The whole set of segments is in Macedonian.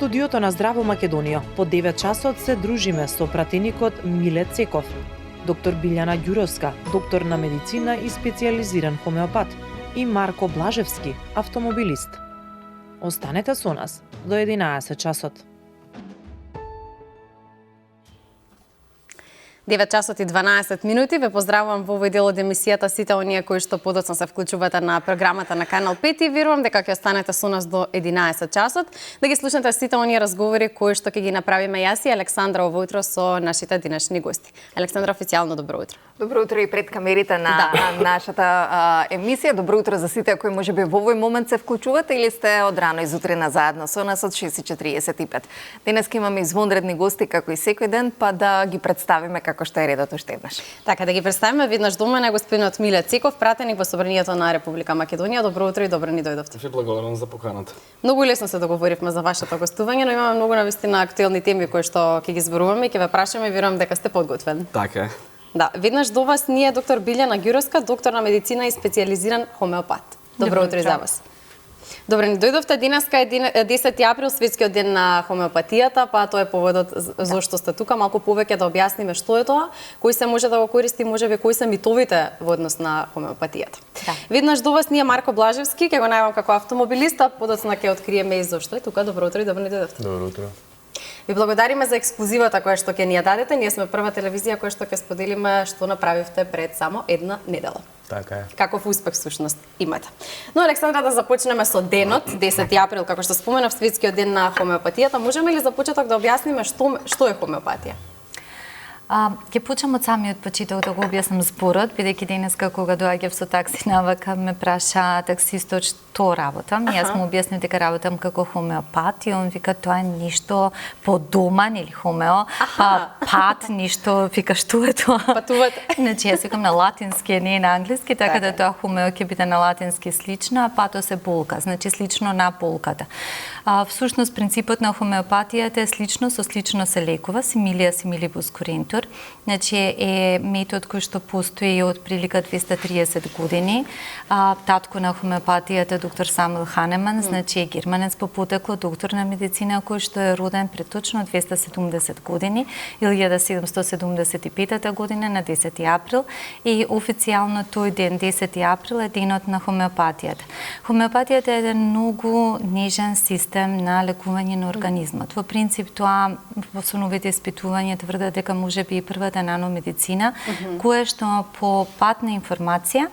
студиото на Здраво Македонија по 9 часот се дружиме со пратеникот Миле Цеков, доктор Билјана Ѓуровска, доктор на медицина и специјализиран хомеопат, и Марко Блажевски, автомобилист. Останете со нас до 11 часот. 9 часот и 12 минути. Ве поздравувам во овој дел од емисијата сите оние кои што подоцна се вклучувате на програмата на Канал 5 и верувам дека ќе останете со нас до 11 часот да ги слушнете сите оние разговори кои што ќе ги направиме јас и Александра ово утро со нашите денешни гости. Александра, официјално добро утро. Добро утро и пред камерите на нашата емисија. Добро утро за сите кои можеби во овој момент се вклучувате или сте од рано изутрина заедно со нас од 6:45. Денеска имаме извонредни гости како и секој ден, па да ги представиме како што е редот уште еднаш. Така, да ги представиме веднаш до мене господинот Миле Цеков, пратеник во Собранието на Република Македонија. Добро утро и добро ни дојдовте. Ви благодарам за поканата. Многу лесно се договоривме за вашето гостување, но имаме многу навистина актуелни теми кои што ќе ги зборуваме и ќе ве прашаме и верувам дека сте подготвен. Така е. Да, веднаш до вас ние доктор Билјана Ѓуровска, доктор на медицина и специјализиран хомеопат. Добро утро и за вас. Добре, ни дојдовте. Денеска е 10 април, светскиот ден на хомеопатијата, па тоа е поводот зошто сте тука. Малку повеќе да објасниме што е тоа, кој се може да го користи, можеби кои се митовите во однос на хомеопатијата. Да. Веднаш до вас ние Марко Блажевски, ќе го најавам како автомобилист, а подоцна ќе откриеме и зошто е тука. Добро утро и добро ни дојдовте. Добро утро. Ви благодариме за ексклузивата која што ќе ни ја дадете. Ние сме прва телевизија која што ќе споделиме што направивте пред само една недела. Така е. Каков успех всушност имате. Но Александра, да започнеме со денот, 10 април, како што споменав, светскиот ден на хомеопатијата. Можеме ли за почеток да објасниме што е хомеопатија? Ќе почнам од самиот почеток да го објаснам зборот, бидејќи денеска кога доаѓав со такси навака ме праша таксистот што работам. Јас му објаснив дека работам како хомеопат и он вика тоа е ништо подоман или хомео, па пат ништо, вика што е тоа? Патувате. Значи јас викам на латински, не на англиски, така да тоа хомео ќе биде на латински слично, а патос е болка, значи слично на болката. Всушност принципот на хомеопатијата е слично со слично се лекува, симилија симилибус курентур. Значи е метод кој што постои од прилика 230 години. Татко на хомеопатијата доктор Самуел Ханеман, значи е германец по потекло, доктор на медицина кој што е роден пред точно 270 години, 1775 година на 10 април и официјално тој ден 10 април е денот на хомеопатијата. Хомеопатијата е еден многу нежен систем на лекување на организмот. Во принцип тоа во новите испитувања тврдат дека може би првата наномедицина, која што по пат на информација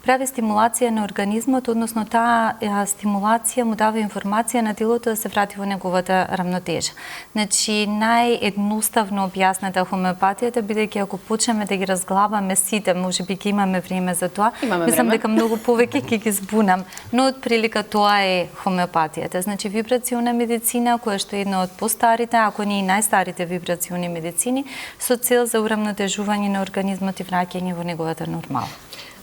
прави стимулација на организмот, односно таа стимулација му дава информација на телото да се врати во неговата рамнотежа. Значи, наједноставно објасната хомеопатијата, бидејќи ако почнеме да ги разглабаме сите, можеби ќе имаме време за тоа, мислам дека многу повеќе ќе ги збунам, но од прилика тоа е хомеопатијата. Значи, вибрационна медицина, која што е една од постарите, ако не и најстарите вибрациони медицини, со цел за урамнотежување на организмот и враќање во неговата нормала.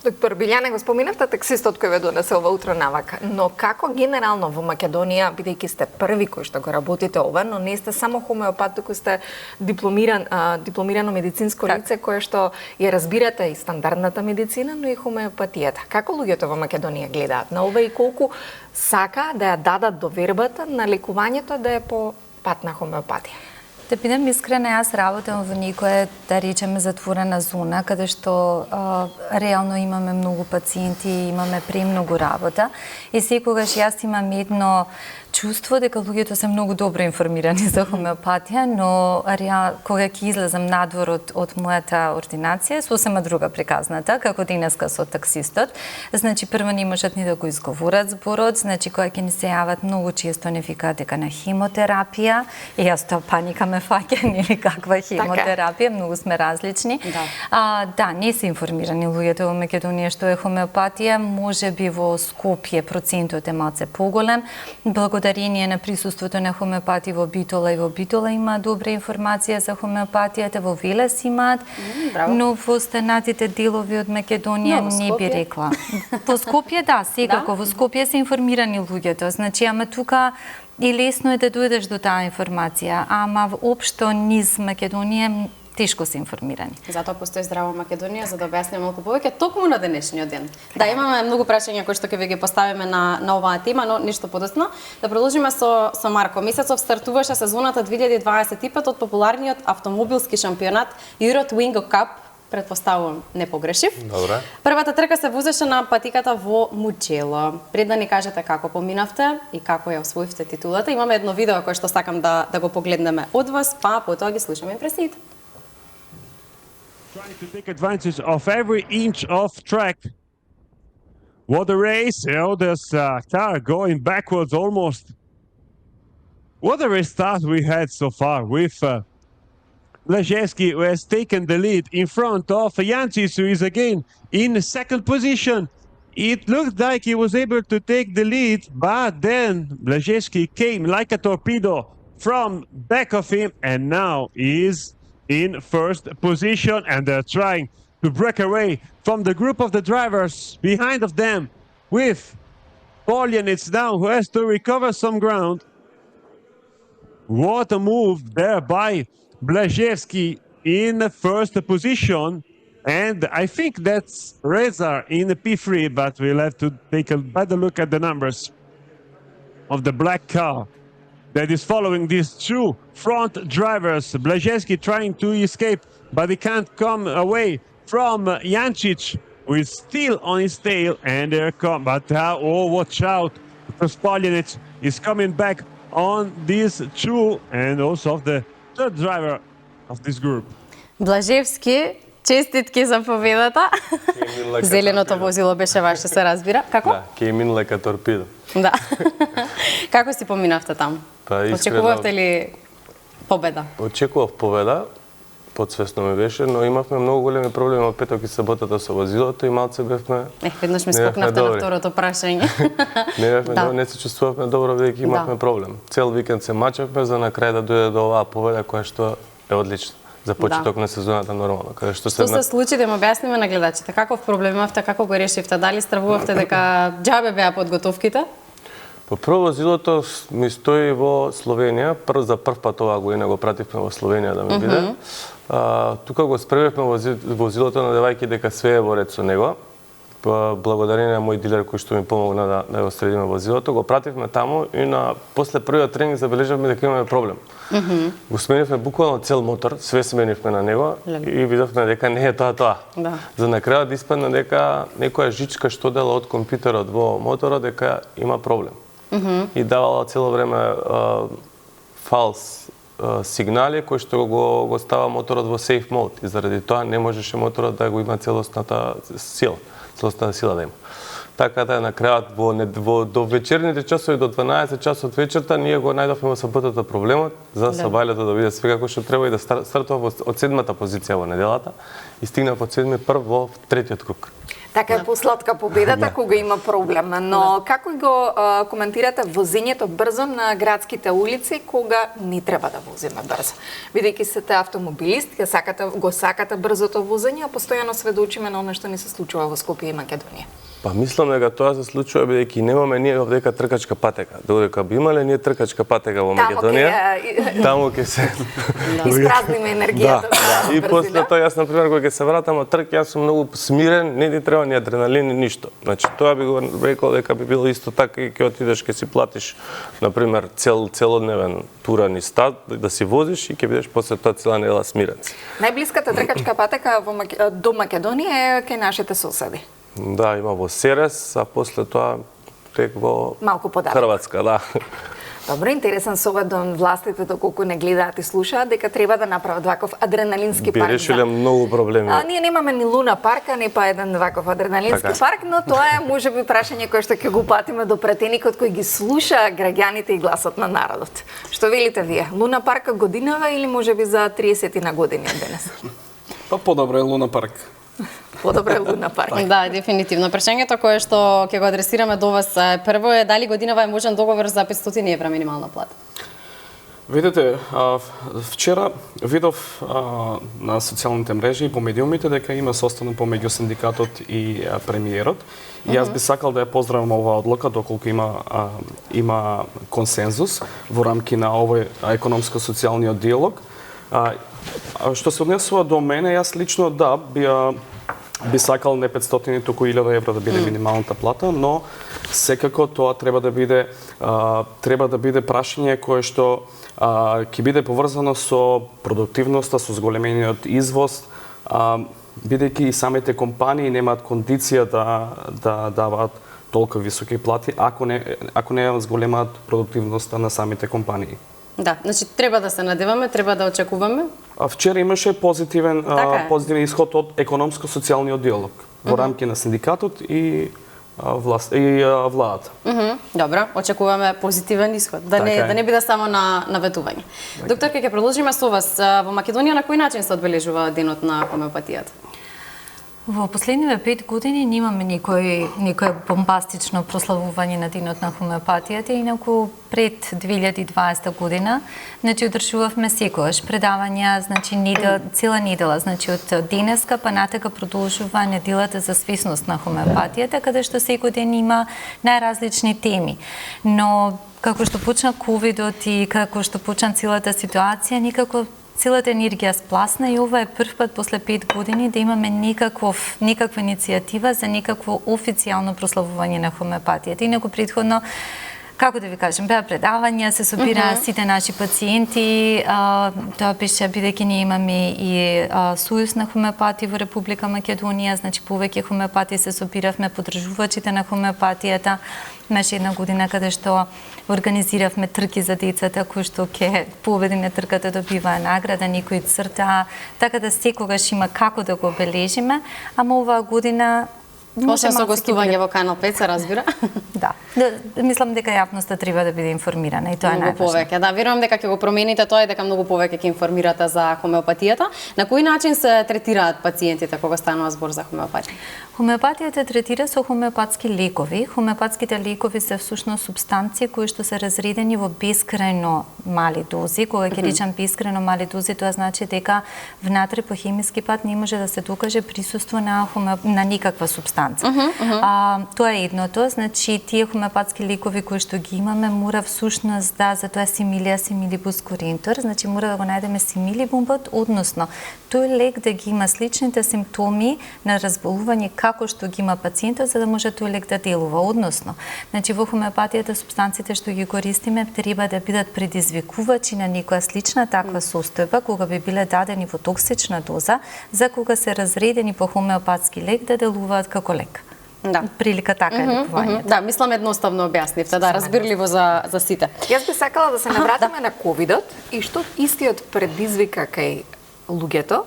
Доктор Билјане, го споминавте таксистот кој ве донесе ова утро навака, но како генерално во Македонија, бидејќи сте први кој што го работите ова, но не сте само хомеопат, туку сте дипломирано медицинско лице кое што ја разбирате и стандардната медицина, но и хомеопатијата. Како луѓето во Македонија гледаат на ова и колку сака да ја дадат довербата на лекувањето да е по пат на хомеопатија? Да бидам искрена, јас работам во некоја, да речеме, затворена зона, каде што реално имаме многу пациенти и имаме премногу работа. И секогаш јас имам едно чувство дека луѓето се многу добро информирани за хомеопатија, но кога ќе излезам надвор од мојата ординација, сосема друга приказната, како денеска со таксистот. Значи, прво не можат ни да го изговорат зборот, значи, кога ќе ни се јават многу често не викаат дека на хемотерапија, и јас тоа паника ме фаќа, нели каква хемотерапија, многу сме различни. Да, не се информирани луѓето во Македонија што е хомеопатија, можеби во Скопје процентот е малце поголем, благодарение на присуството на хомеопати во Битола и во Битола има добра информација за хомеопатијата, во Велес имаат, но во останатите делови од Македонија не би рекла. Во Скопје да, секако, во Скопје се информирани луѓето, значи ама тука и лесно е да дојдеш до таа информација, ама општо низ Македонија тешко се информирани. Затоа постои Здрава Македонија за да објасниме малку повеќе токму на денешниот ден. Да, имаме многу прашања кои што ќе ви ги поставиме на оваа тема, но ништо подоцна. Да продолжиме со Марко. Месецов стартуваше сезоната 2025 од популарниот автомобилски шампионат Euro Twingo Cup, претпоставувам не погрешив. Добре. Првата трка се возеше на патиката во Мучело. Пред да ни кажете како поминавте и како ја освоивте титулата, имаме едно видео кое што сакам да го погледнеме од вас, па потоа ги слушаме импресиите. Trying to take advantage of every inch of track. What a race! This car going backwards almost. What a restart we had so far with Blaževski, who has taken the lead in front of Jančić, who is again in second position. It looked like he was able to take the lead, but then Blaževski came like a torpedo from back of him, and now he is in first position, and they're trying to break away from the group of the drivers behind of them with Poljanec now, who has to recover some ground. What a move there by Blaževski in first position, and I think that's Rezar in the P3, but we'll have to take a better look at the numbers of the black car that is following these two front drivers. Blaževski trying to escape, but he can't come away from Jančić, who is still on his tail, and there come, but oh, watch out, because Poljanec is coming back on these two, and also of the third driver of this group. Blaževski, честитки за победата. Зеленото возило беше ваше, се разбира. Како? Да, ке мин лека торпидо. Да. Како си поминавте таму? Па, очекувавте ли победа? Очекував победа, подсвесно ми беше, но имавме многу големи проблеми од петок и саботата со возилото и малце бевме... Веднаш ми скокнавте на второто прашање. Не се чувствувавме добро, бидејќи имавме проблем. Цел викенд се мачавме за на крај да дојде до оваа победа која што е одлична за почеток на сезоната нормално. Што се случи, да им објасниме на гледачите? Каков проблем имавте, како го решивте? Дали стравувавте дека џабе беа подготовките? По прво возилото ми стои во Словенија, за прв пат оваа година го пративме во Словенија да ми биде. Тука го спремевме возилото надевајќи дека све е во ред со него. Благодарение на мој дилер кој што ми помогна да го средиме возилото, го пративме таму и после првиот тренинг забележавме дека имаме проблем. Го сменивме буквално цел мотор, све сменивме на него и видовме дека не е тоа. За на крајот испадна дека некоја жичка што дела од компјутерот во моторот дека има проблем. И давала цело време фалс сигнали кои што го става моторот во safe mode и заради тоа не можеше моторот да го има целосната сила да има. Така да на крајот до вечерните часови до 12 часот вечерта ние го најдовме во саботата проблемот за сабајлето да биде све како што треба и да стартува од седмата позиција во неделата и стигна под седми прв во третиот круг. Така е посладка победата кога има проблем, но како го коментирате возењето брзо на градските улици кога не треба да возиме брзо? Бидејќи сте автомобилист, го сакате брзото возење, а постојано сведочиме на она што ни се случува во Скопје и Македонија. Па мислам дека тоа се случува бидејќи немаме ние овдека тркачка патека. Додека би имале ние тркачка патека во Македонија, таму ќе се испразниме енергијата. И после тоа јас на пример кога ќе се вратам од трк, јас сум многу смирен, не ти треба ни адреналин ни ништо. Значи тоа би го рекол дека би било исто така и ќе отидеш ќе си платиш на пример целодневен туран и стад да си возиш и ќе бидеш после тоа цела недела смирен. Најблиската тркачка патека до Македонија е кај нашите соседи. Да, има во Серес, а после тоа тек во малку подалек. Хрватска, да. Добро, интересен совет до властите доколку не гледаат и слушаат дека треба да направат ваков адреналински парк. Би решиле многу проблеми. Ние немаме ни Луна парка, ни па еден ваков адреналински парк, но тоа е можеби прашање кое што ќе го патиме до пратеникот кој ги слуша граѓаните и гласот на народот. Што велите вие? Луна парка годинава или можеби за 30 на години денес? Па подобро е Луна парк. Подобро е Луна парк. Да, дефинитивно. Прашањето кое што ќе го адресираме до вас прво е дали годинава е можен договор за 500 евра минимална плата? Видете, вчера видов на социјалните мрежи и по медиумите дека има состанок помеѓу синдикатот и премиерот. И јас би сакал да ја поздравам оваа одлука доколку има консензус во рамки на овој економско-социјалниот диалог. Што се однесува до мене, јас лично би сакал не 500, туку 1000 евро да биде минималната плата, но секако тоа треба да биде прашање кое што ќе биде поврзано со продуктивноста, со зголемениот извоз, бидејќи и самите компании немаат кондиција да даваат толку високи плати ако не зголемаат продуктивноста на самите компании. Да, значи треба да се надеваме, треба да очекуваме. Вчера имаше позитивен исход од економско-социјалниот диалог во рамки на синдикатот и владата. Добро, очекуваме позитивен исход, да не биде само на наветување. Доктор, ќе продолжиме со вас. Во Македонија на кој начин се одбележува денот на хомеопатијата? Во последниве 5 години немаме никој бомбастично прославување на денот на хомеопатијата, инаку пред 2020 година, значи одржувавме секогаш предавања, значи цела недела, значи од денеска па натака продолжува неделата за свесност на хомеопатијата, каде што секој ден има најразлични теми. Но како што почна ковидот и како што почна целата ситуација, никако целата енергија спласна и ова е прв пат после 5 години да имаме никаква иницијатива за никакво официјално прославување на хомеопатијата. Инаку претходно, како да ви кажем, беа предавања, се собираа сите наши пациенти, тоа беше бидејќи ние имаме и Сојуз на хомеопати во Република Македонија, значи повеќе хомеопати се собиравме, подржувачите на хомеопатијата. Имаше една година каде што организиравме трки за децата кои што ќе победи на трката добиваа награда, некои црта, така да секогаш има како да го обележиме, ама оваа година Освен со гостување во Канал 5 се разбира. Да. Мислам дека јавноста треба да биде информирана и тоа е најважно. Повеќе, да, верувам дека ќе го промените тоа и дека многу повеќе ќе информирате за хомеопатијата. На кој начин се третираат пациентите кога станува збор за хомеопатија? Хомеопатијата третира со хомеопатски лекови. Хомеопатските лекови се всушност супстанции кои што се разредени во бескрајно мали дози. Кога ќе речам бескрајно мали дози, тоа значи дека внатре по хемиски пат не може да се докаже присуство на никаква супстанција. Тоа е едното, значи тие хомеопатски лекови кои што ги имаме мора всушност за тоа симилибус корентор, значи мора да го најдеме симилибумот, односно тој лек да ги има сличните симптоми на разболување како што ги има пациентот, за да може тој лек да делува. Односно, значи во хомеопатијата супстанциите што ги користиме треба да бидат предизвикувачи на некоја слична таква состојба кога би биле дадени во токсична доза, за кога се разредени по хомеопатски лек да делуваат како лек. Да. Прилика така е лекувањето. Да, мислам едноставно објаснивте, да, разбирливо за сите. Јас би сакала да се навратиме на ковидот и што истиот предизвика кај луѓето,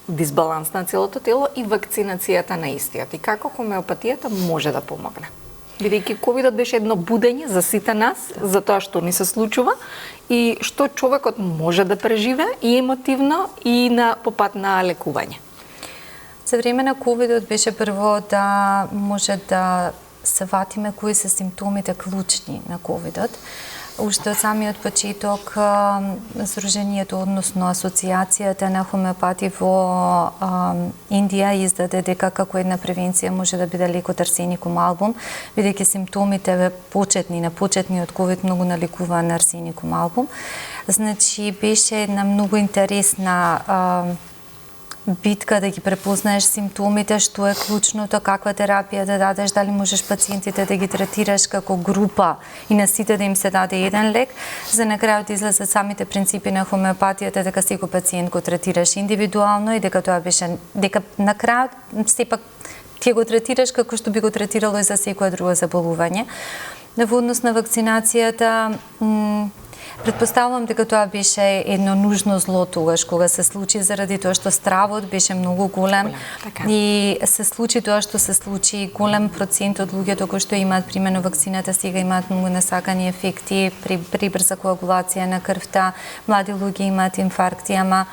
дисбаланс на целото тело и вакцинацијата на истиот. И како хомеопатијата може да помогне? Бидејќи ковидот беше едно будење за сите нас, за тоа што ни се случува и што човекот може да преживе и емотивно и по пат на лекување. За време на ковидот беше прво да може да се ватиме кои се симптомите клучни на ковидот. Уште од самиот почеток Сдруженијето, односно Асоциацијата на хомеопати во Индија издаде дека како една превенција може да биде лекот арсеникум албум, бидејќи симптомите на почетниот ковид многу наликуваа на арсеникум албум. Значи беше една многу интересна битка да ги препознаеш симптомите, што е клучното, каква терапија да дадеш, дали можеш пациентите да ги третираш како група и на сите да им се даде еден лек. За на крајот излезат самите принципи на хомеопатијата дека секој пациент го третираш индивидуално и дека тоа беше на крајот сепак ти го третираш како што би го третирало и за секое друго заболување. Во однос на вакцинацијата, предпоставувам дека тоа беше едно нужно зло тогаш кога се случи, заради тоа што стравот беше многу голем и се случи тоа што се случи. Голем процент од луѓето кои што имаат примено вакцината сега имаат многу насакани ефекти при брза коагулација на крвта, млади луѓе имаат инфаркти, ама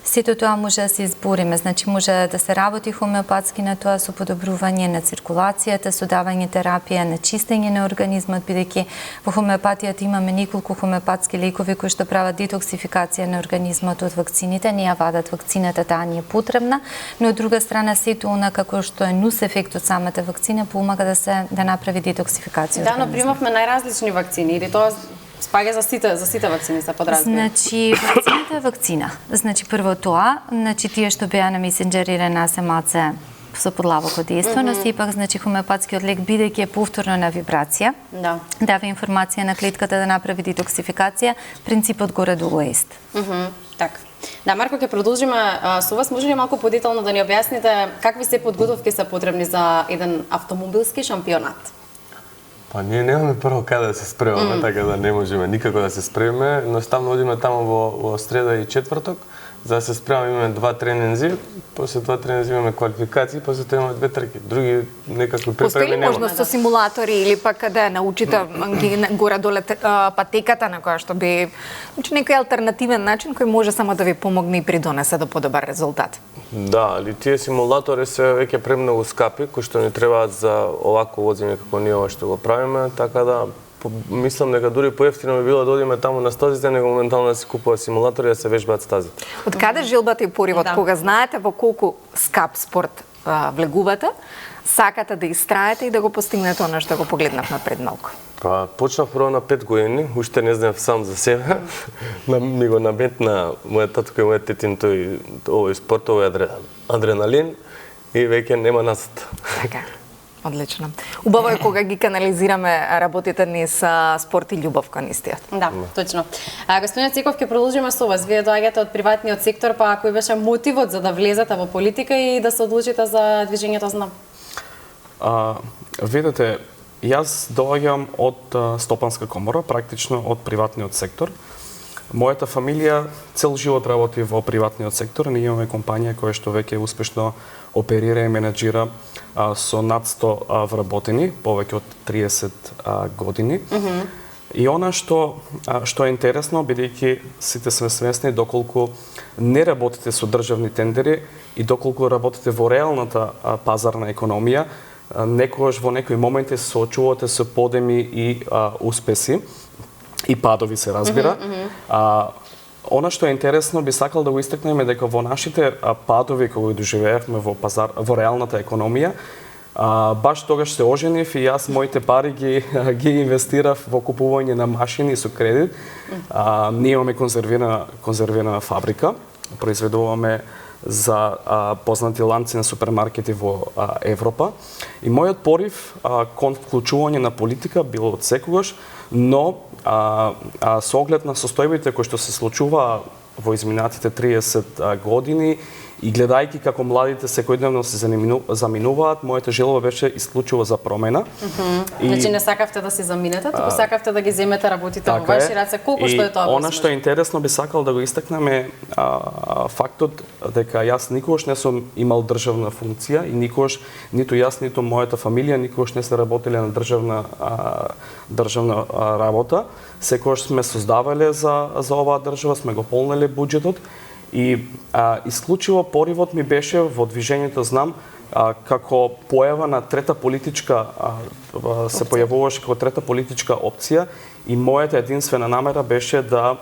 сето тоа може да се избориме, значи може да се работи хомеопатски на тоа со подобрување на циркулацијата, со давање терапија на чистење на организмот, бидејќи во хомеопатијата имаме неколку хомеопатски лекови кои што прават детоксификација на организмот од вакцините, не ја вадат вакцината, таа ни е потребна, но од друга страна сето она како што е нус ефект од самата вакцина помага да направи детоксификација. Да, но примавме најразлични вакцини или тоа спаѓа за сите вакцини се подразбира. Значи, вакцината е вакцина. Значи, прво тоа, значи тие што беа на месенџер или на СМАЦ со подлабоко дејство, но сепак, значи, хомеопатскиот лек, бидејќи е повторно на вибрација, дава информација на клетката да направи детоксификација, принципот горе-долу е ист. Така. Да, Марко, ќе продолжиме со вас. Може ли малку подетално да ни објасните какви се подготовки се потребни за еден автомобилски шампионат? Па ние немаме прво каде да се спремаме, така да не можеме никако да се спремаме. Едноставно одиме таму во среда и четврток, за да се спремаме имаме 2 тренинзи, после 2 тренинзи имаме квалификации, после тоа имаме 2 трки. Други некакви препреки нема. Постои ли можност со симулатори или пак да научите горе-доле патеката на која што би, значи некој алтернативен начин кој може само да ви помогне и придонесе до подобар резултат? Да, али тие симулатори се веќе премногу скапи, кои што ни требаат за овако возење како ние ова што го правиме, така да мислам дека дури поевтино би било да одиме таму на стазите, него моментално да се купува симулатори да се вежбаат стазите. Од каде жилбата и поривот? Кога знаете во колку скап спорт влегувате, сакате да истраете и да го постигнете она што го погледнавме пред малку? Па, почнав прво на 5 години, уште не знаев сам за себе. Ми го наметна мојот татко и мојот тетин овој спорт, овој адреналин и веќе нема назад. Така. Одлично. Убаво е кога ги канализираме работите ни со спорт и љубов кон истиот. Да, точно. Господин Цеков, ќе продолжиме со вас. Вие доаѓате од приватниот сектор, па кој беше мотивот за да влезете во политика и да се одлучите за движењето Знам? Видете, јас доаѓам од Стопанска комора, практично од приватниот сектор. Мојата фамилија цел живот работи во приватниот сектор. Ние имаме компанија која што веќе успешно оперира и менеджира со над 100 вработени, повеќе од 30 години. И она што е интересно, бидејќи сите сме свесни доколку не работите со државни тендери и доколку работите во реалната пазарна економија, некогаш во некои моменти се соочувате со подеми и успеси и падови се разбира. Она што е интересно, би сакал да го истакнеме дека во нашите падови кои доживеевме во реалната економија, баш тогаш се оженив и јас моите пари ги инвестирав во купување на машини со кредит. Ние имаме конзервирана фабрика, произведуваме за познати ланци на супермаркети во Европа. И мојот порив кон вклучување на политика бил од секогаш, но со оглед на состојбите кои што се случува во изминатите 30 години и гледајќи како младите секојдневно се заминуваат, мојата желба беше исклучиво за промена. Значи не сакавте да се заминете, туку сакавте да ги земете работите во ваши раце. Колку што е тоа? Она што е интересно би сакал да го истакнеме фактот дека јас никогаш не сум имал државна функција и никогаш ниту јас ниту мојата фамилија никогаш не се работеле на државна работа. Секогаш сме создавале за оваа држава, сме го полнеле буџетот. И исклучиво поривот ми беше во движењето Знам како појава на трета политичка се појавуваше како трета политичка опција и мојата единствена намера беше да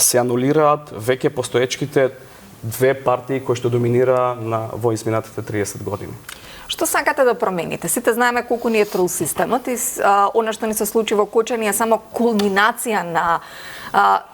се анулираат веќе постоечките две партии кои што доминира во изминатите 30 години. Што сакате да промените? Сите знаеме колку ни е трул системот и она што ни се случи во Кочани е само кулминација на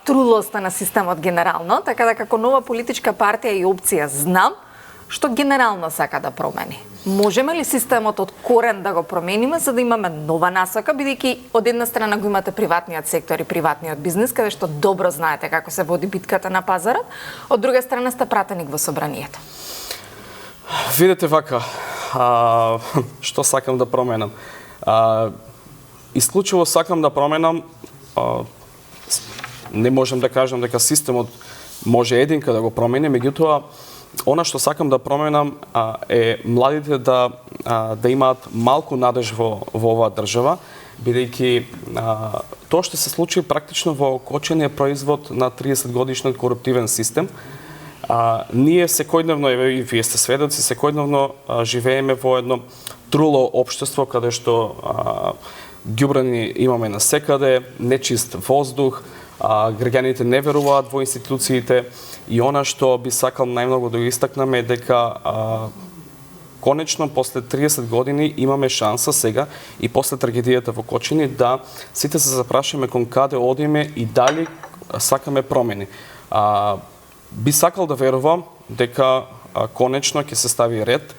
трулоста на системот генерално, така да како нова политичка партија и опција Знам, што генерално сака да промени. Можеме ли системот од корен да го промениме за да имаме нова насока, бидејќи од една страна го имате приватниот сектор и приватниот бизнес, каде што добро знаете како се води битката на пазарот, од друга страна сте пратеник во собранието. Видете вака, што сакам да променам. Исклучиво сакам да променам, не можам да кажам дека системот може единка да го промени, меѓутоа, она што сакам да променам е младите да имаат малку надеж во оваа држава, бидејќи тоа што се случи практично во Кочани е производ на 30 годишниот коруптивен систем. Ние секојдневно, и вие сте сведоци, секојдневно живееме во едно труло општество каде што ѓубрани имаме насекаде, нечист воздух, граѓаните не веруваат во институциите и она што би сакал најмногу да го истакнам е дека конечно после 30 години имаме шанса сега и после трагедијата во Кочини да сите се запрашаме кон каде одиме и дали сакаме промени. Би сакал да верувам дека конечно ќе се стави ред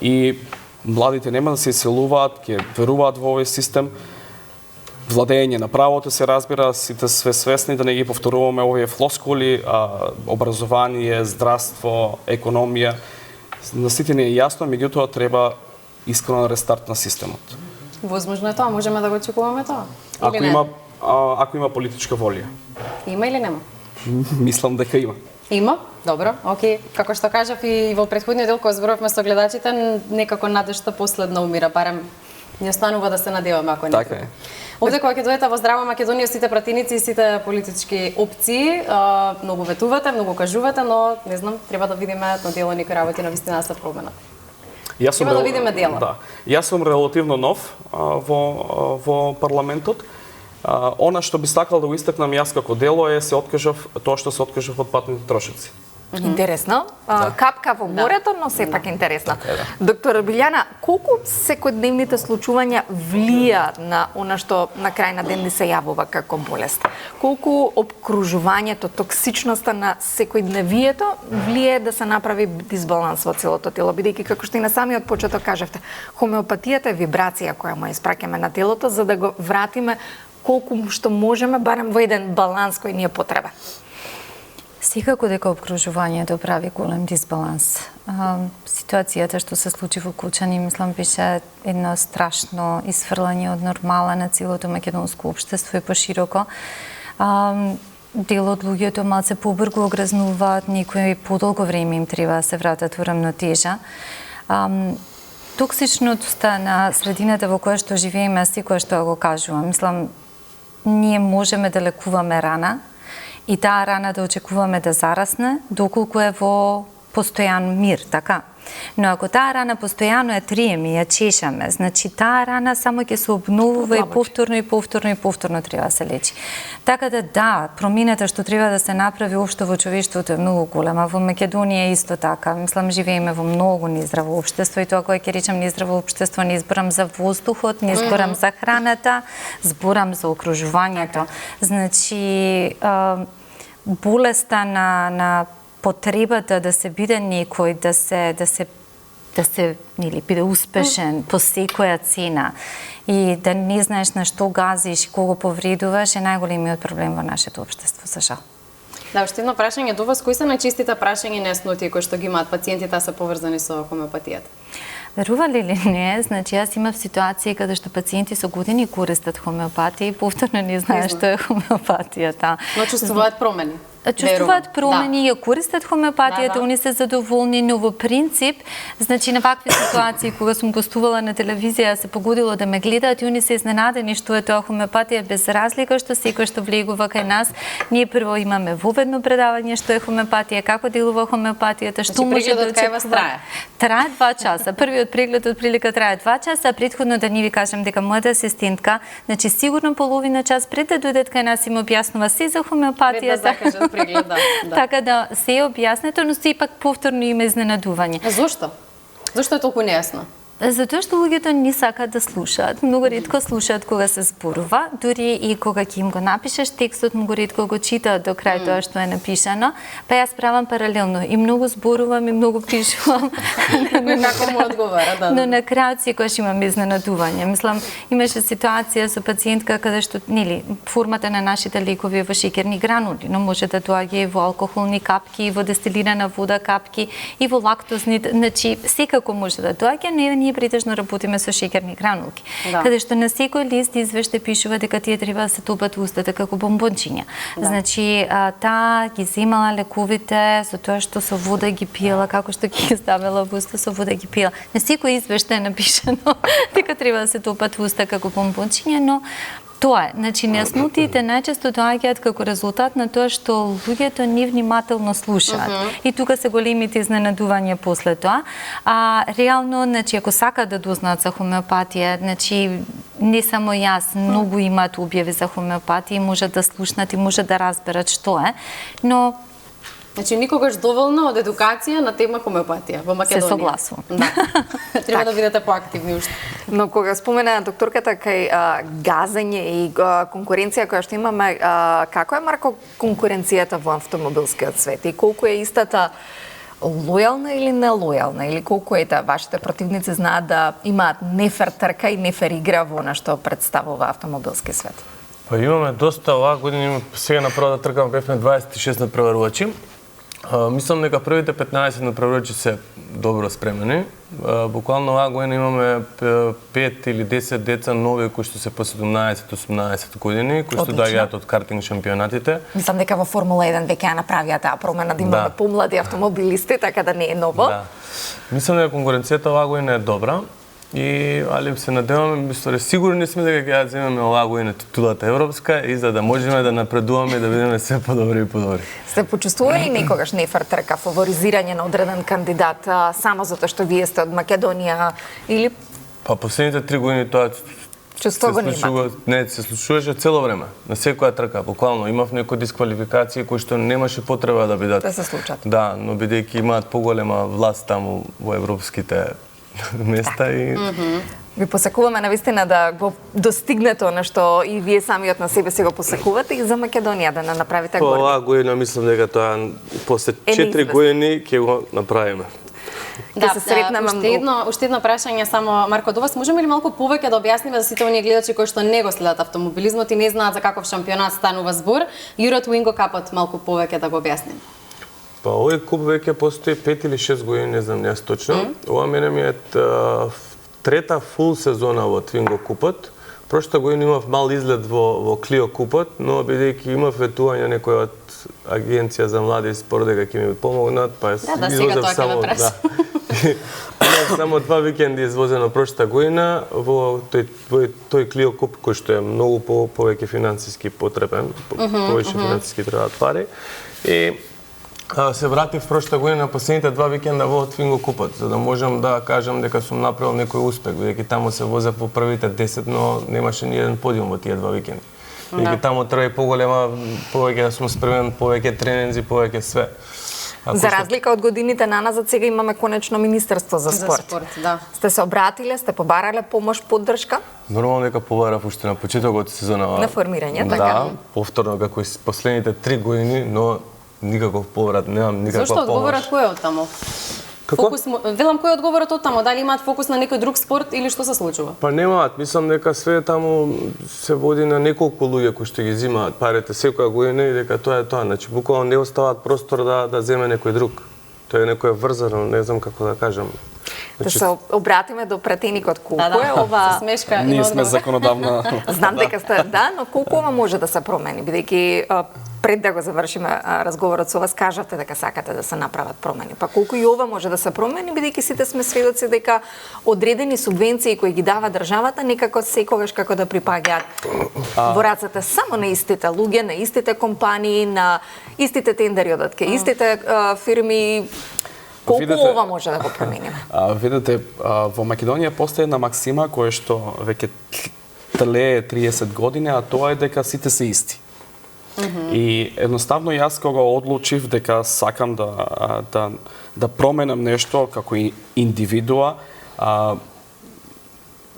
и младите нема да се иселуваат, ќе веруваат во овој систем. Владење на правото се разбира, сите све свесни да не ги повторуваме овие флоскули, образование, здравство, економија. На сите не е јасно, меѓутоа треба искрен рестарт на системот. Возможно е тоа, можеме да го очекуваме тоа. Ако има политичка волја. Има или нема? Мислам дека има. Има? Добро, окей. Како што кажав и во претходниот дел кога зборувавме со гледачите, некако надежта последна умира, барем не останува да се надеваме ако не. Така е. Овде кога ќе дојдете во Здрава Македонија, сите пратеници и сите политички опции, многу ветувате, многу кажувате, но не знам, треба да видиме на дело некои работи на вистина да се променат. Треба да видиме дело. Да. Јас сум релативно нов во парламентот. Она што би сакал да го истакнам јас како дело е се откажав тоа што се откажав од патните трошоци. Интересно. Капка во морето, но сепак интересно. Доктор Билјана, колку секојдневните случувања влијаат на она што на крај на ден ни се јавува како болест? Колку обкружувањето, токсичноста на секојдневието влијае да се направи дисбаланс во целото тело, бидејќи како што и на самиот почеток кажавте, хомеопатијата е вибрација која му испраќаме на телото за да го вратиме колку што можеме барем во еден баланс кој ни е потребен. Секако дека обкружувањето прави голем дисбаланс. Ситуацијата што се случи во Кучани, мислам, беше едно страшно исфрлање од нормала на целото македонско општество и пошироко. Дел од луѓето малце побрзо огразнуваат, некои подолго време им треба да се вратат во рамнотежа. Токсичноста на средината во која што живееме, секоја што го кажувам, мислам, ние можеме да лекуваме рана, и таа рана да очекуваме да зарасне, доколку е во постојан мир, така? Но ако таа рана постојано ја триеме, ја чешаме, значи таа рана само ќе се обновува и повторно треба да се лечи. Така да, промената што треба да се направи општо во човештвото е многу голема. Во Македонија е исто така. Мислам, живееме во многу нездраво општество и тоа кога ќе речам нездраво општество, не зборам за воздухот, не зборам за храната, зборам за окружувањето. Значи, болеста на потребата да се биде некој, да се биде успешен по секоја цена и да не знаеш на што газиш и кого повредуваш е најголемиот проблем во нашето општество, за жал. Да, уште едно прашање до вас, кои се најчистите прашања и неясноти кои што ги имаат пациентите, а се поврзани со хомеопатијата? Верували ли не, значи јас имав ситуации каде што пациенти со години користат хомеопатија и повторно не знаат што е хомеопатијата. Но чувствуваат промени. Чувствуваат промени, ја користат хомеопатијата, они се задоволни, но во принцип, значи на вакви ситуации кога сум гостувала на телевизија, се погодило да ме гледаат и они се изненадени што е тоа хомеопатија, без разлика што секој што влегува кај нас, ние прво имаме воведно предавање што е хомеопатија, како делува хомеопатијата, што може да очекува. Трае 2 часа. Првиот преглед од прилика трае 2 часа, а претходно да ни ви кажам дека мојата асистентка, значи сигурно половина час пред да дојдат кај нас им објаснува се за хомеопатијата. Преглед, да. Така да се е објаснето, но сепак повторно има изненадување. Зошто? Зошто е толку нејасно? Затоа што луѓето не сакаат да слушаат. Многу ретко слушаат кога се зборува, дури и кога ќе им го напишеш текстот, многу ретко го читаат до крај тоа што е напишано. Па јас правам паралелно и многу зборувам и многу пишувам. Како му одговара, да. Но на крајот секогаш имам изненадување. Мислам, имаше ситуација со пациентка каде што, нели, формата на нашите лекови е во шеќерни гранули, но може да доаѓа и во алкохолни капки, и во дестилирана вода капки, и во лактозни, значи секако може да доаѓа, но ние претежно работиме со шеќерни гранулки. Да. Каде што на секој лист извеште пишува дека тие треба да се топат устата како бомбончиња. Да. Значи, таа ги земала лековите за тоа што со вода ги пиела, како што ги ставела во уста со вода ги пиела. На секој извеште е напишано дека треба да се топат во уста како бомбончиња, но тоа е, значи нејаснотиите најчесто доаѓаат како резултат на тоа што луѓето невнимателно слушаат. И тука се големите изненадувања после тоа. Реално, значи ако сакаат да дознаат за хомеопатија, значи не само јас, многу имаат објави за хомеопатија и можат да слушнат и можат да разберат што е, но Значи никогаш доволно од едукација на тема хомеопатија во Македонија. Се согласувам. Да. Треба да бидете поактивни уште. Но кога спомена докторката кај газење и конкуренција која што имаме, како е, Марко, конкуренцијата во автомобилскиот свет и колку е истата лојална или нелојална, или колку е вашите противници знаат да имаат нефер трка и нефер игра во она што представува автомобилски свет? Па имаме доста оваа година, сега на првата трка бевме 26 надпреварувачи. Мислам дека првите 15 надпреварувачи се добро спремени. Буквално оваа година имаме 5 или 10 деца нови кои што се по 17-18 години, кои што доаѓаат од картинг шампионатите. Мислам дека во Формула 1 веќе ја направија таа промена да имаме помлади автомобилисти, така да не е ново. Да. Мислам дека конкуренцијата оваа година е добра. Али се надеваме, мислам, сигурни сме дека ќе ја земеме оваа година титулата европска и за да можеме да напредуваме и да бидеме се подобри и подобри. Сте почувствували некогаш нефер трка, фаворизирање на одреден кандидат само затоа што вие сте од Македонија или Па последните 3 години тоа чувство го нема? Не, се случуваше цело време, на секоја трка, буквално. Имав некои дисквалификации кои што немаше потреба да бидат. Да се случат. Да, но бидејќи имаат поголема власт таму во европските места и Ви посакуваме навистина да го достигнете она што и вие самиот на себе си го посакувате и за Македонија да направите горди. оваа година мислам дека тоа после 4 години ќе го направиме. Ќе се сретнеме. Уште едно прашање само, Марко, до вас можеме ли малку повеќе да објасниме за сите оние гледачи кои што не го следат автомобилизмот и не знаат за каков шампионат станува збор, Europe Twingo Cup-от малку повеќе да го објасниме? Па овој куп веќе постои 5 или 6 години, не знам јас точно. Ова мене ми е трета фул сезона во Twingo купот. Прошта година имав мал излет во Clio купот, но бидејќи имав ветување некој од агенција за млади спорт дека ќе ми помогнат, па сега тоа ќе ме праша. Имав само 2 викенди извозено прошта година во тој Clio куп кој што е многу повеќе финансиски потребен, повеќе финансиски требаат пари. И се вратив прошта година на последните 2 викенда во Twingo купот, за да можам да кажам дека сум направил некој успех, бидејќи таму се возев во првите 10, но немаше ни еден подиум во тие 2 викенди. Бидејќи таму треба и поголема, повеќе да сум спремен, повеќе тренинзи, повеќе све. За разлика од годините наназад, сега имаме конечно Министерство за спорт. Да. Сте се обратиле, сте побарале помош, поддршка? Нормално дека побарав уште на почетокот сезона. На формирање, така? Да, повторно како и последните 3 години, но никаков поврат, немам никаква помош. Зошто одговорат кој е од таму? Фокус, велам кој е одговорот од таму, дали имаат фокус на некој друг спорт или што се случува? Па немаат, мислам дека све таму се води на неколку луѓе кои што ги земаат парите секоја година и дека тоа е тоа. Значи буквално не оставаат простор да земе некој друг. Тоа е некоја врзано, не знам како да кажам. Да се обратиме до пратеникот, колку е ова... Се смешка. Ние сме законодавна... Знам дека сте, да, но колку ова може да се промени, бидејќи пред да го завршиме разговорот со вас, кажавте дека сакате да се направат промени. Па колку и ова може да се промени, бидејќи сите сме сведоци дека одредени субвенции кои ги дава државата некако секогаш како да припаѓаат во рацете само на истите луѓе, на истите компании, на истите тендери од истите фирми. Колку ова може да го промениме? Видете, во Македонија постои една максима која што веќе тлее 30 години, а тоа е дека сите се исти. И едноставно јас кога одлучив дека сакам да променам нешто како индивидуа,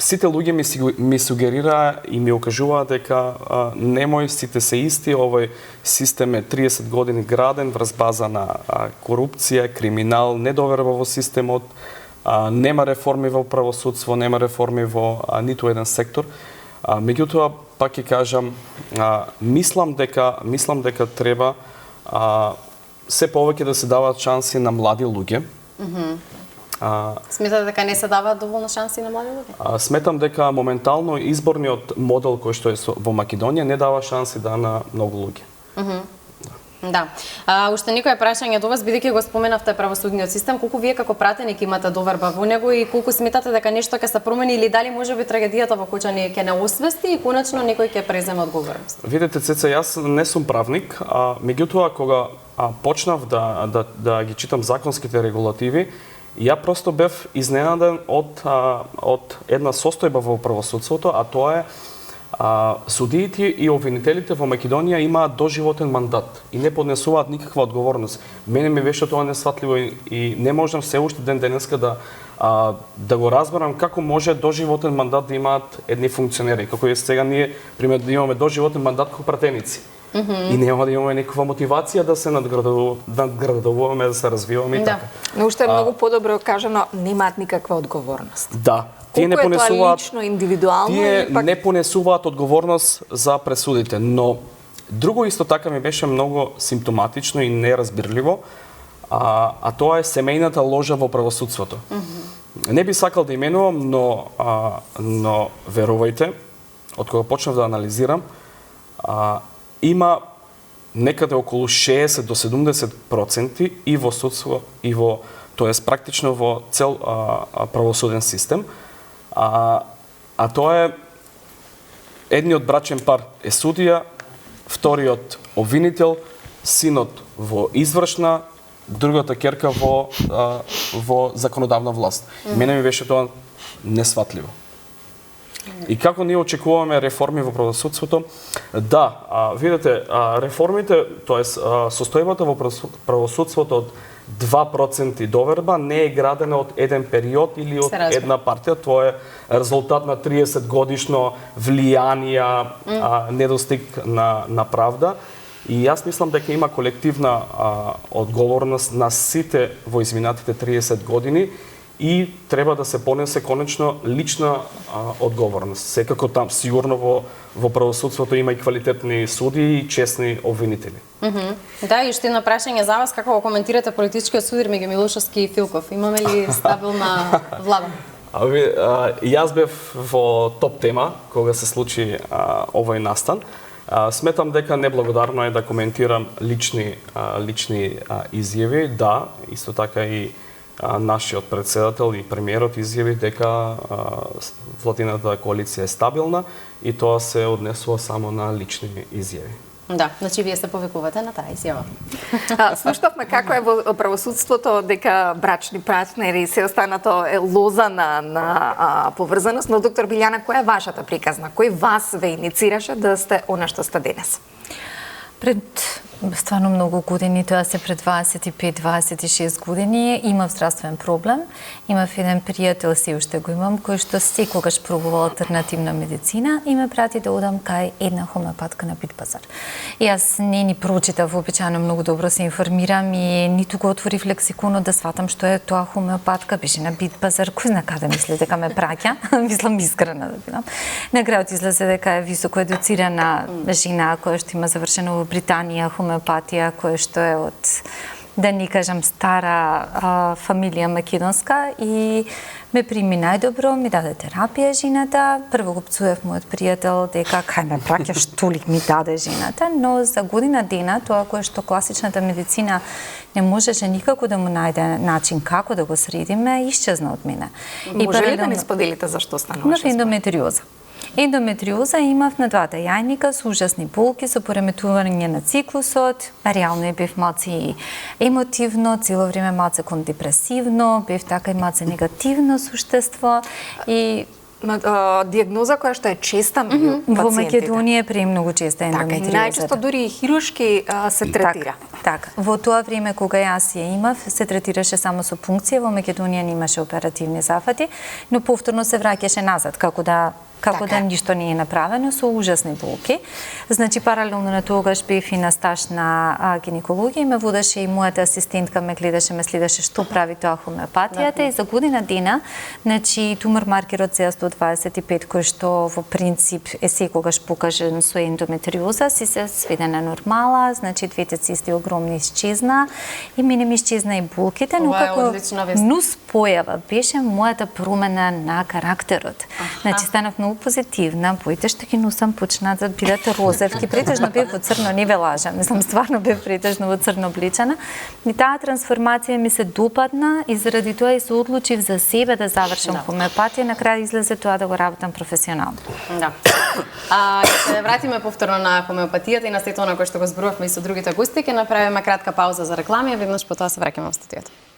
сите луѓе ми сугерираа и ми укажуваа дека немој, сите се исти, овој систем е 30 години граден врз база на корупција, криминал, недоверба во системот, нема реформи во правосудство, нема реформи во ниту еден сектор. Меѓутоа, пак ќе кажам, мислам дека треба се повеќе да се даваат шанси на млади луѓе. Сметате дека не се даваат доволно шанси на млади луѓе? Сметам дека моментално изборниот модел кој што е во Македонија не дава шанси на многу луѓе. Да. Уште некој прашање до вас, бидејќи го споменавте правосудниот систем, колку вие како пратеник имате доверба во него и колку сметате дека нешто ќе се промени или дали можеби трагедијата во Кочани ќе не освести и конечно некој ќе преземе одговорност? Видете, Цеца, јас не сум правник, меѓутоа кога почнав да ги читам законските регулативи, ја просто бев изненаден од една состојба во правосудството, а тоа е судиите и обвинителите во Македонија имаат доживотен мандат и не поднесуваат никаква одговорност. Мене ми беше тоа несватливо и не можам се уште ден денеска да го разберам како може доживотен мандат да имаат едни функционери, како е сега ние примерно да имаме доживотен мандат како пратеници. И нема да имаме никаква мотивација да се надградуваме, да се развиваме и така. Но уште е многу подобро кажано, немаат никаква одговорност. Да. Тие не Колку е тоа понесуваат лично, индивидуално тие или пак... не понесуваат одговорност за пресудите, но друго исто така ми беше многу симптоматично и неразбирливо, а тоа е семејната ложа во правосудството. Не би сакал да именувам, но верувајте, од кога почнав да анализирам, има некаде околу 60 до 70% и во судство, и во, тоест практично во цел правосуден систем, а тоа е едниот брачен пар е судија, вториот обвинител, синот во извршна, другата ќерка во законодавна власт. Мене ми беше тоа несватливо. И како ние очекуваме реформи во правосудството? Да, видите, реформите, тоест состојбата во правосудството од 2% доверба не е градена од еден период или од една партија, тоа е резултат на 30 годишно влијанија, недостиг на правда. И јас мислам дека има колективна одговорност на сите во изминатите 30 години и треба да се понесе конечно лична одговорност. Секако там сигурно во правосудството има и квалитетни судии и честни обвинители. Да, и уште едно прашање за вас, како го коментирате политичкиот судир меѓу Милошевски и Филков? Имаме ли стабилна влада? Јас бев во топ тема кога се случи овој настан. Сметам дека неблагодарно е да коментирам лични изјави. Да, исто така и нашиот председател и премиерот изјави дека владината коалиција е стабилна и тоа се однесува само на лични изјави. Да, значи вие се повикувате на таа изјава. Слушнавме како е во правосудството дека брачни партнери се останато е лоза на поврзаност, но доктор Билјана, која е вашата приказна? Кој вас ве иницираше да сте она што сте денес? Пред стварно многу години, тоа се пред 25-26 години, имав здравствен проблем. Имав еден пријател, се уште го имам, кој што секогаш пробува алтернативна медицина и ме прати да одам кај една хомеопатка на Битпазар. И јас не ни прочитав, вообичаено многу добро се информирам и ниту го отворив лексиконот да сватам што е тоа хомеопатка, беше на Битпазар, кој зна каде мисли дека ме праќа, мислам искрена да бидам. На крајот излезе дека е високо едуцирана жена која што има завршено во Британија хомеопатија, која што е од, да ни кажам, стара фамилија македонска и ме прими најдобро, ми даде терапија жената. Прво го пцуев мојот пријател дека кај ме праќа, што ли ми даде жената, но за година дена тоа кое што класичната медицина не можеше никако да му најде начин како да го средиме, исчезна од мене. Може ли да ни споделите зашто стануваше? Имав ендометриоза. Ендометриоза имав на двата јајника со ужасни болки, со пореметување на циклусот, реално е бев малце емотивно, цело време малце депресивно, бев така и малце негативно суштество и диагноза која што е честа меѓу пациентите. Во Македонија е премногу честа ендометриоза. Најчесто дури и хируршки се третира. Така. Во тоа време кога јас ја имав, се третираше само со пункција, во Македонија немаше оперативни зафати, но повторно се враќаше назад, како да ништо не е направено, со ужасни болки. Значи, паралелно на тогаш бев и на стаж на гинекологија и ме водеше и мојата асистентка, ме гледаше, ме следеше што прави тоа хомеопатијата и за година дена, значи, тумор маркерот CA125, кој што во принцип е секогаш покажен со ендометриоза, си се сведе на нормала, значи, двете цисти огромни исчезна и мене ми исчезна и болките, но како нус појава беше мојата промена на карактерот. Значи, станав многу позитивна, поите што ги носам почнаа да бидат розевки, претежно бев во црно, не ве лажам, мислам стварно бев претежно во црно облечена. И таа трансформација ми се допадна и заради тоа и се одлучив за себе да завршам хомеопатија, на крај излезе тоа да го работам професионално. Да. Се вратиме повторно на хомеопатијата и на сето на кој што го зборувавме и со другите гости, ќе направиме кратка пауза за реклами, а веднаш потоа се враќаме во студиото.